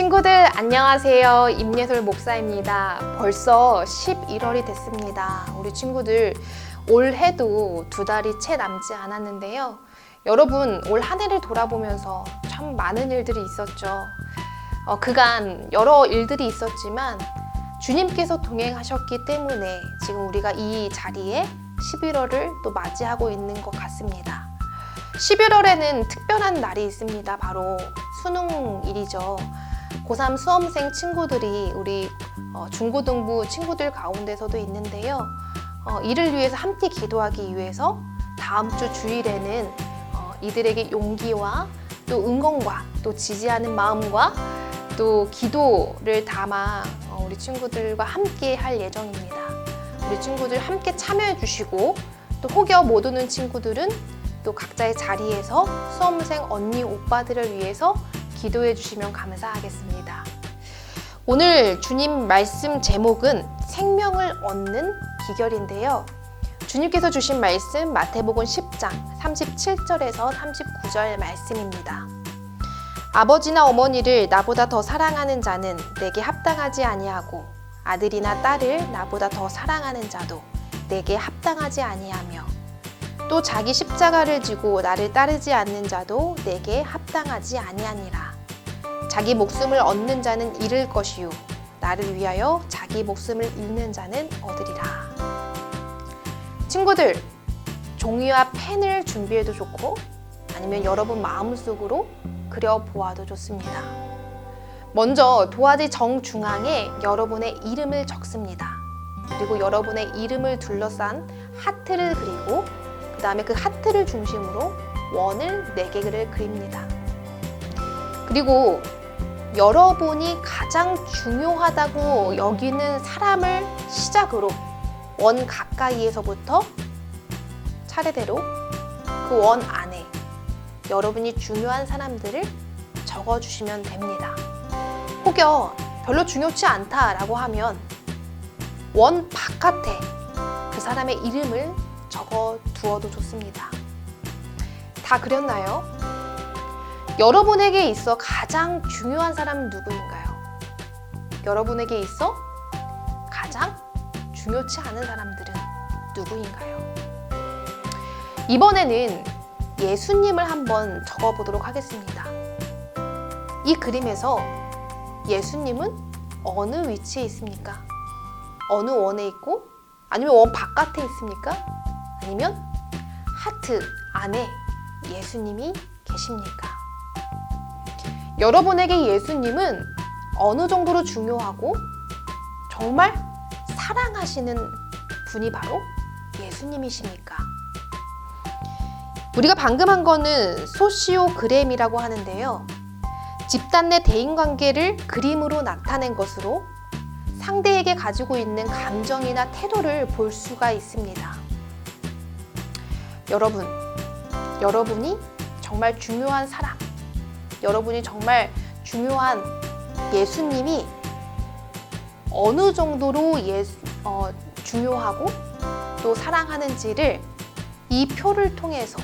친구들 안녕하세요. 임예솔 목사입니다. 벌써 11월이 됐습니다. 우리 친구들 올해도 2달이 채 남지 않았는데요. 여러분 올 한 해를 돌아보면서 참 많은 일들이 있었죠. 그간 여러 일들이 있었지만 주님께서 동행하셨기 때문에 지금 우리가 이 자리에 11월을 또 맞이하고 있는 것 같습니다. 11월에는 특별한 날이 있습니다. 바로 수능일이죠. 고3 수험생 친구들이 우리 중고등부 친구들 가운데서도 있는데요. 이를 위해서 함께 기도하기 위해서 다음 주 주일에는 이들에게 용기와 또 응원과 또 지지하는 마음과 또 기도를 담아 우리 친구들과 함께 할 예정입니다. 우리 친구들 함께 참여해 주시고 또 혹여 못 오는 친구들은 또 각자의 자리에서 수험생 언니 오빠들을 위해서 기도해 주시면 감사하겠습니다. 오늘 주님 말씀 제목은 생명을 얻는 비결인데요. 주님께서 주신 말씀 마태복음 10장 37절에서 39절 말씀입니다. 아버지나 어머니를 나보다 더 사랑하는 자는 내게 합당하지 아니하고 아들이나 딸을 나보다 더 사랑하는 자도 내게 합당하지 아니하며 또 자기 십자가를 지고 나를 따르지 않는 자도 내게 합당하지 아니하니라. 자기 목숨을 얻는 자는 잃을 것이요 나를 위하여 자기 목숨을 잃는 자는 얻으리라. 친구들, 종이와 펜을 준비해도 좋고 아니면 여러분 마음속으로 그려보아도 좋습니다. 먼저 도화지 정중앙에 여러분의 이름을 적습니다. 그리고 여러분의 이름을 둘러싼 하트를 그리고 그 다음에 그 하트를 중심으로 원을 4개를 그립니다. 그리고 여러분이 가장 중요하다고 여기는 사람을 시작으로 원 가까이에서부터 차례대로 그 원 안에 여러분이 중요한 사람들을 적어주시면 됩니다. 혹여 별로 중요치 않다라고 하면 원 바깥에 그 사람의 이름을 적어 두어도 좋습니다. 다 그렸나요? 여러분에게 있어 가장 중요한 사람은 누구인가요? 여러분에게 있어 가장 중요치 않은 사람들은 누구인가요? 이번에는 예수님을 한번 적어보도록 하겠습니다. 이 그림에서 예수님은 어느 위치에 있습니까? 어느 원에 있고 아니면 원 바깥에 있습니까? 아니면 하트 안에 예수님이 계십니까? 여러분에게 예수님은 어느 정도로 중요하고 정말 사랑하시는 분이 바로 예수님이십니까? 우리가 방금 한 거는 소시오그램이라고 하는데요. 집단 내 대인관계를 그림으로 나타낸 것으로 상대에게 가지고 있는 감정이나 태도를 볼 수가 있습니다. 여러분이 정말 중요한 사람, 여러분이 정말 중요한 예수님이 어느 정도로 중요하고 또 사랑하는지를 이 표를 통해서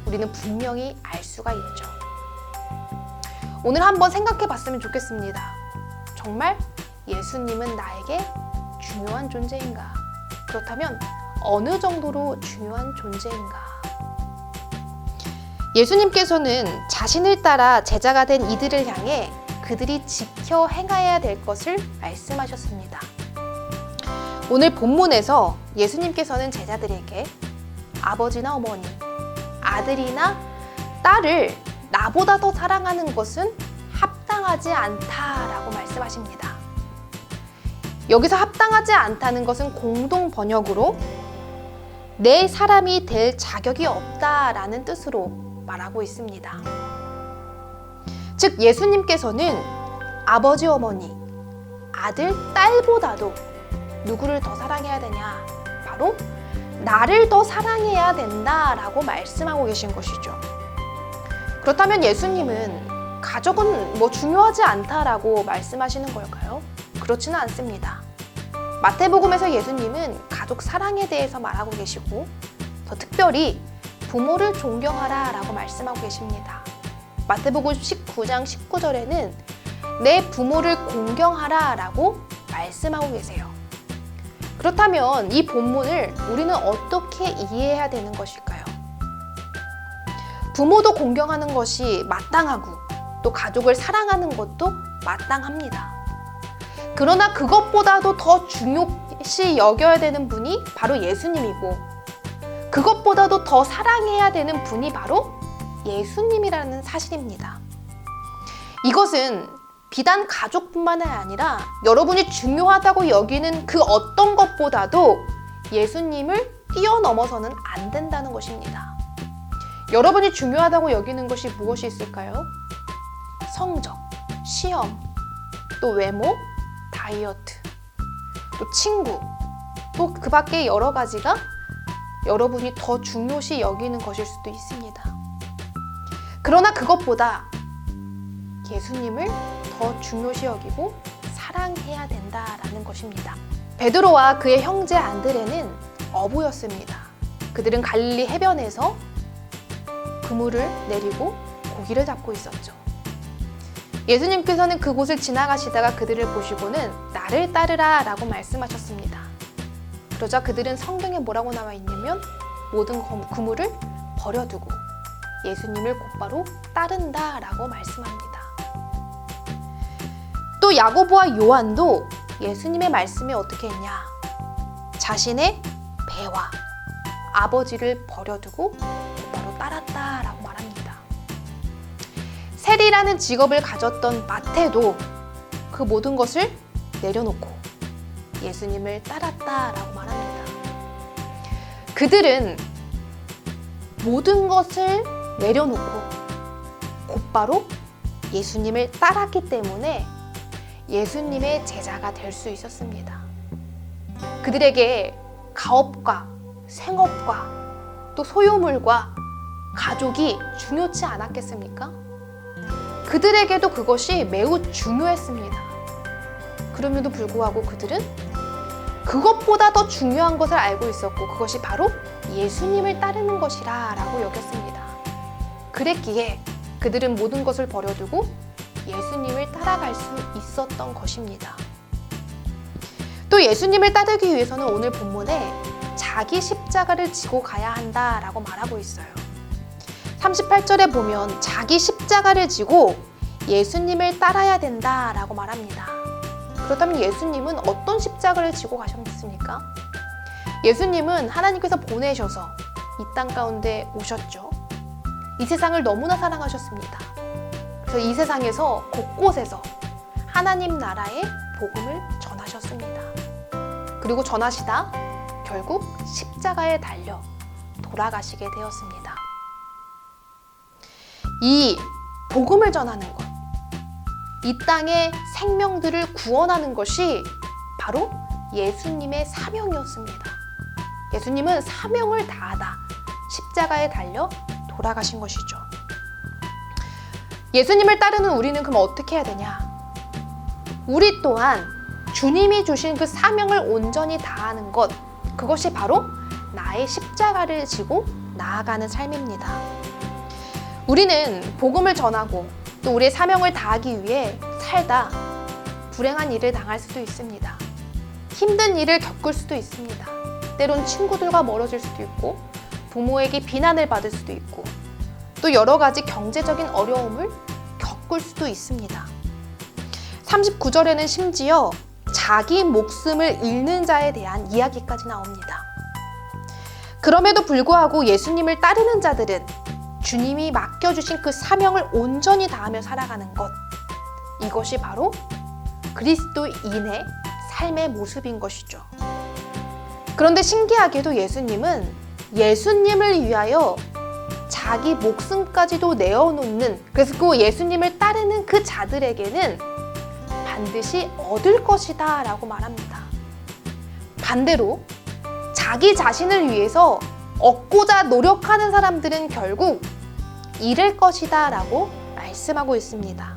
우리는 분명히 알 수가 있죠. 오늘 한번 생각해 봤으면 좋겠습니다. 정말 예수님은 나에게 중요한 존재인가? 그렇다면 어느 정도로 중요한 존재인가? 예수님께서는 자신을 따라 제자가 된 이들을 향해 그들이 지켜 행하여야 될 것을 말씀하셨습니다. 오늘 본문에서 예수님께서는 제자들에게 아버지나 어머니, 아들이나 딸을 나보다 더 사랑하는 것은 합당하지 않다라고 말씀하십니다. 여기서 합당하지 않다는 것은 공동 번역으로 내 사람이 될 자격이 없다라는 뜻으로 말하고 있습니다. 즉 예수님께서는 아버지, 어머니, 아들, 딸보다도 누구를 더 사랑해야 되냐? 바로 나를 더 사랑해야 된다라고 말씀하고 계신 것이죠. 그렇다면 예수님은 가족은 중요하지 않다라고 말씀하시는 걸까요? 그렇지는 않습니다. 마태복음에서 예수님은 가족 사랑에 대해서 말하고 계시고 더 특별히 부모를 존경하라 라고 말씀하고 계십니다. 마태복음 19장 19절에는 내 부모를 공경하라 라고 말씀하고 계세요. 그렇다면 이 본문을 우리는 어떻게 이해해야 되는 것일까요? 부모도 공경하는 것이 마땅하고 또 가족을 사랑하는 것도 마땅합니다. 그러나 그것보다도 더 중요시 여겨야 되는 분이 바로 예수님이고, 그것보다도 더 사랑해야 되는 분이 바로 예수님이라는 사실입니다. 이것은 비단 가족뿐만 아니라 여러분이 중요하다고 여기는 그 어떤 것보다도 예수님을 뛰어넘어서는 안 된다는 것입니다. 여러분이 중요하다고 여기는 것이 무엇이 있을까요? 성적, 시험, 또 외모, 다이어트, 또 친구, 또 그 밖에 여러 가지가 여러분이 더 중요시 여기는 것일 수도 있습니다. 그러나 그것보다 예수님을 더 중요시 여기고 사랑해야 된다라는 것입니다. 베드로와 그의 형제 안드레는 어부였습니다. 그들은 갈릴리 해변에서 그물을 내리고 고기를 잡고 있었죠. 예수님께서는 그곳을 지나가시다가 그들을 보시고는 나를 따르라 라고 말씀하셨습니다. 그러자 그들은 성경에 뭐라고 나와 있냐면 모든 그물을 버려두고 예수님을 곧바로 따른다 라고 말씀합니다. 또 야고보와 요한도 예수님의 말씀에 어떻게 했냐? 자신의 배와 아버지를 버려두고 곧바로 따랐다 라고 말합니다. 세리라는 직업을 가졌던 마태도 그 모든 것을 내려놓고 예수님을 따랐다 라고 말합니다. 그들은 모든 것을 내려놓고 곧바로 예수님을 따랐기 때문에 예수님의 제자가 될 수 있었습니다. 그들에게 가업과 생업과 또 소유물과 가족이 중요치 않았겠습니까? 그들에게도 그것이 매우 중요했습니다. 그럼에도 불구하고 그들은 그것보다 더 중요한 것을 알고 있었고 그것이 바로 예수님을 따르는 것이라 라고 여겼습니다. 그랬기에 그들은 모든 것을 버려두고 예수님을 따라갈 수 있었던 것입니다. 또 예수님을 따르기 위해서는 오늘 본문에 자기 십자가를 지고 가야 한다라고 말하고 있어요. 38절에 보면 자기 십자가를 지고 예수님을 따라야 된다라고 말합니다. 그렇다면 예수님은 어떤 십자가를 지고 가셨습니까? 예수님은 하나님께서 보내셔서 이 땅 가운데 오셨죠. 이 세상을 너무나 사랑하셨습니다. 그래서 이 세상에서 곳곳에서 하나님 나라의 복음을 전하셨습니다. 그리고 전하시다 결국 십자가에 달려 돌아가시게 되었습니다. 이 복음을 전하는 것, 이 땅의 생명들을 구원하는 것이 바로 예수님의 사명이었습니다. 예수님은 사명을 다하다 십자가에 달려 돌아가신 것이죠. 예수님을 따르는 우리는 그럼 어떻게 해야 되냐? 우리 또한 주님이 주신 그 사명을 온전히 다하는 것, 그것이 바로 나의 십자가를 지고 나아가는 삶입니다. 우리는 복음을 전하고 또 우리의 사명을 다하기 위해 살다 불행한 일을 당할 수도 있습니다. 힘든 일을 겪을 수도 있습니다. 때론 친구들과 멀어질 수도 있고 부모에게 비난을 받을 수도 있고 또 여러 가지 경제적인 어려움을 겪을 수도 있습니다. 39절에는 심지어 자기 목숨을 잃는 자에 대한 이야기까지 나옵니다. 그럼에도 불구하고 예수님을 따르는 자들은 주님이 맡겨주신 그 사명을 온전히 다하며 살아가는 것, 이것이 바로 그리스도인의 삶의 모습인 것이죠. 그런데 신기하게도 예수님은 예수님을 위하여 자기 목숨까지도 내어놓는, 그래서 그 예수님을 따르는 그 자들에게는 반드시 얻을 것이다 라고 말합니다. 반대로 자기 자신을 위해서 얻고자 노력하는 사람들은 결국 잃을 것이다 라고 말씀하고 있습니다.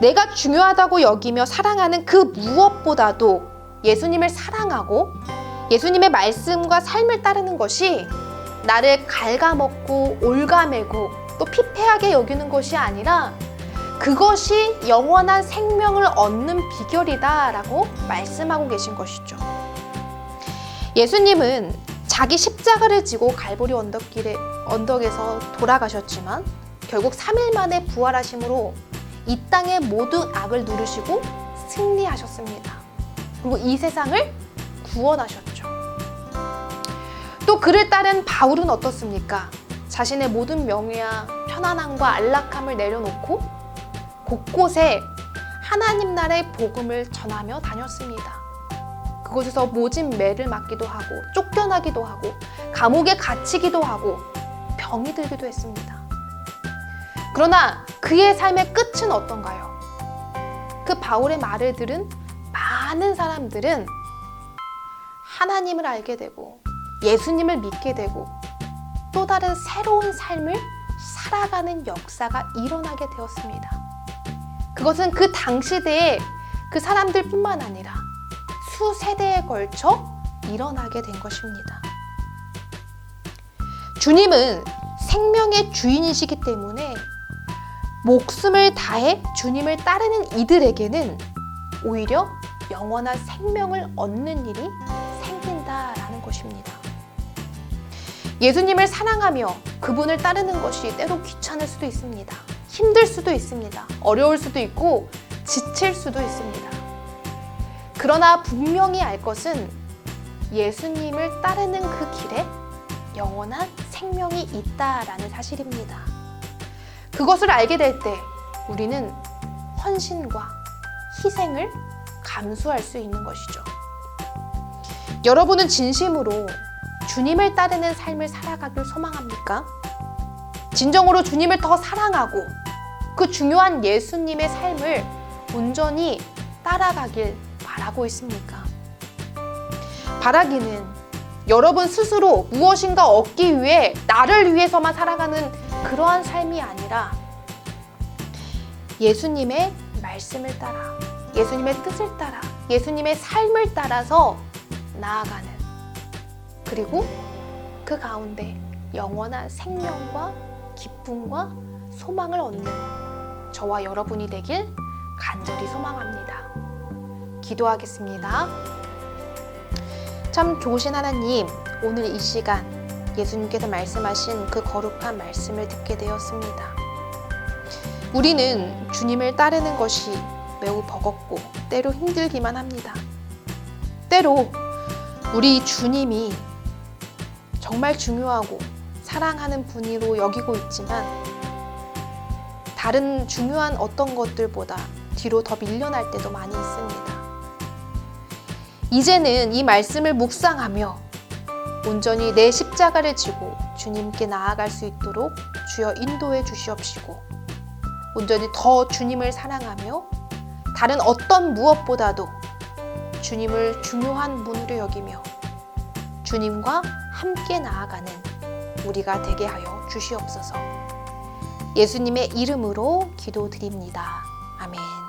내가 중요하다고 여기며 사랑하는 그 무엇보다도 예수님을 사랑하고 예수님의 말씀과 삶을 따르는 것이 나를 갉아먹고 올가매고 또 피폐하게 여기는 것이 아니라 그것이 영원한 생명을 얻는 비결이다라고 말씀하고 계신 것이죠. 예수님은 자기 십자가를 지고 갈보리 언덕에서 돌아가셨지만 결국 3일 만에 부활하심으로 이 땅의 모든 악을 누르시고 승리하셨습니다. 그리고 이 세상을 구원하셨죠. 또 그를 따른 바울은 어떻습니까? 자신의 모든 명예와 편안함과 안락함을 내려놓고 곳곳에 하나님 나라의 복음을 전하며 다녔습니다. 그곳에서 모진 매를 맞기도 하고 쫓겨나기도 하고 감옥에 갇히기도 하고 병이 들기도 했습니다. 그러나 그의 삶의 끝은 어떤가요? 그 바울의 말을 들은 많은 사람들은 하나님을 알게 되고 예수님을 믿게 되고 또 다른 새로운 삶을 살아가는 역사가 일어나게 되었습니다. 그것은 그 당시대의 그 사람들뿐만 아니라 수세대에 걸쳐 일어나게 된 것입니다. 주님은 생명의 주인이시기 때문에 목숨을 다해 주님을 따르는 이들에게는 오히려 영원한 생명을 얻는 일이 생긴다라는 것입니다. 예수님을 사랑하며 그분을 따르는 것이 때로 귀찮을 수도 있습니다. 힘들 수도 있습니다. 어려울 수도 있고 지칠 수도 있습니다. 그러나 분명히 알 것은 예수님을 따르는 그 길에 영원한 생명이 있다라는 사실입니다. 그것을 알게 될 때 우리는 헌신과 희생을 감수할 수 있는 것이죠. 여러분은 진심으로 주님을 따르는 삶을 살아가길 소망합니까? 진정으로 주님을 더 사랑하고 그 중요한 예수님의 삶을 온전히 따라가길 바라고 있습니까? 바라기는 여러분 스스로 무엇인가 얻기 위해 나를 위해서만 살아가는 그러한 삶이 아니라 예수님의 말씀을 따라 예수님의 뜻을 따라 예수님의 삶을 따라서 나아가는 그리고 그 가운데 영원한 생명과 기쁨과 소망을 얻는 저와 여러분이 되길 간절히 소망합니다. 기도하겠습니다. 참 좋으신 하나님, 오늘 이 시간 예수님께서 말씀하신 그 거룩한 말씀을 듣게 되었습니다. 우리는 주님을 따르는 것이 매우 버겁고 때로 힘들기만 합니다. 때로 우리 주님이 정말 중요하고 사랑하는 분으로 여기고 있지만 다른 중요한 어떤 것들보다 뒤로 더 밀려날 때도 많이 있습니다. 이제는 이 말씀을 묵상하며 온전히 내 십자가를 지고 주님께 나아갈 수 있도록 주여 인도해 주시옵시고 온전히 더 주님을 사랑하며 다른 어떤 무엇보다도 주님을 중요한 분으로 여기며 주님과 함께 나아가는 우리가 되게 하여 주시옵소서. 예수님의 이름으로 기도드립니다. 아멘.